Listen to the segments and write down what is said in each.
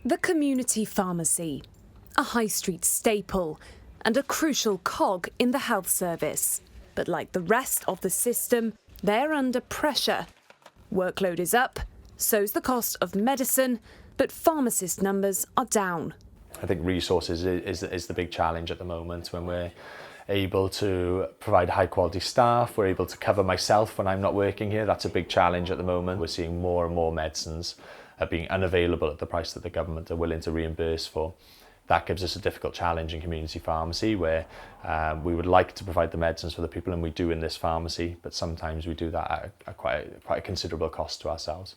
The community pharmacy, a high street staple and a crucial cog in the health service. But like the rest of the system, they're under pressure. Workload is up, so's the cost of medicine, but pharmacist numbers are down. I think resources is the big challenge at the moment. When we're able to provide high quality staff, we're able to cover myself when I'm not working here. That's a big challenge at the moment. We're seeing more and more medicines being unavailable at the price that the government are willing to reimburse for. That gives us a difficult challenge in community pharmacy, where we would like to provide the medicines for the people, and we do in this pharmacy, but sometimes we do that at quite a considerable cost to ourselves.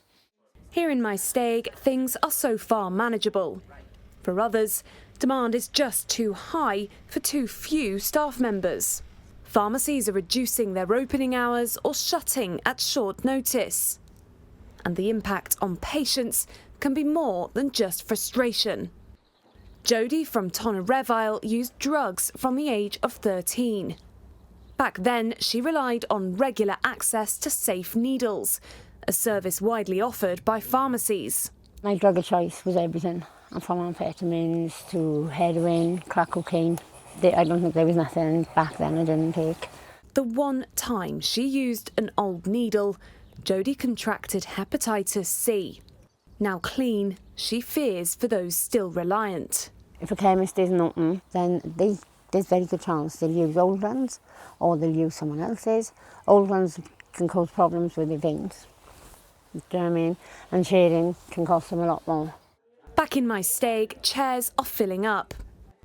Here in my Steg, things are so far manageable. For others, demand is just too high for too few staff members. Pharmacies are reducing their opening hours or shutting at short notice. And the impact on patients can be more than just frustration. Jodie from Tonnereville used drugs from the age of 13. Back then, she relied on regular access to safe needles, a service widely offered by pharmacies. My drug of choice was everything, from amphetamines to heroin, crack cocaine. I don't think there was nothing back then I didn't take. The one time she used an old needle, Jodie contracted hepatitis C. Now clean, she fears for those still reliant. If a chemist isn't open, then there's very good chance they'll use old ones or they'll use someone else's. Old ones can cause problems with their veins. Do you know what I mean? And sharing can cost them a lot more. Back in my Steg, chairs are filling up.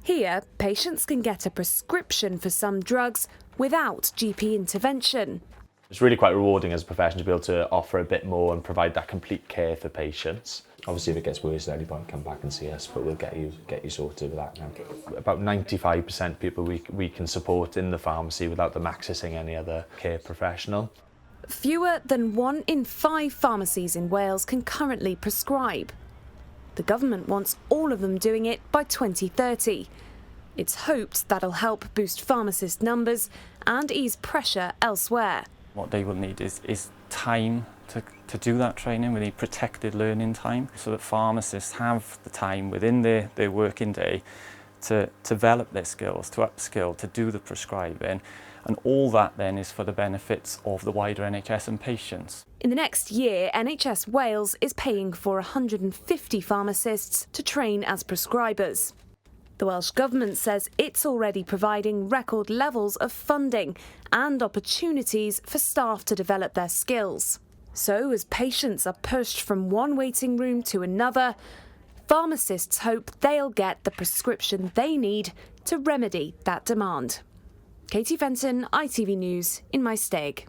Here, patients can get a prescription for some drugs without GP intervention. It's really quite rewarding as a profession to be able to offer a bit more and provide that complete care for patients. Obviously, if it gets worse at any point, come back and see us, but we'll get you sorted with that now. About 95% people we can support in the pharmacy without them accessing any other care professional. Fewer than 1 in 5 pharmacies in Wales can currently prescribe. The government wants all of them doing it by 2030. It's hoped that'll help boost pharmacist numbers and ease pressure elsewhere. What they will need is time to do that training. We need protected learning time so that pharmacists have the time within their working day to develop their skills, to upskill, to do the prescribing. And all that then is for the benefits of the wider NHS and patients. In the next year, NHS Wales is paying for 150 pharmacists to train as prescribers. The Welsh Government says it's already providing record levels of funding and opportunities for staff to develop their skills. So as patients are pushed from one waiting room to another, pharmacists hope they'll get the prescription they need to remedy that demand. Katie Fenton, ITV News in my Steg.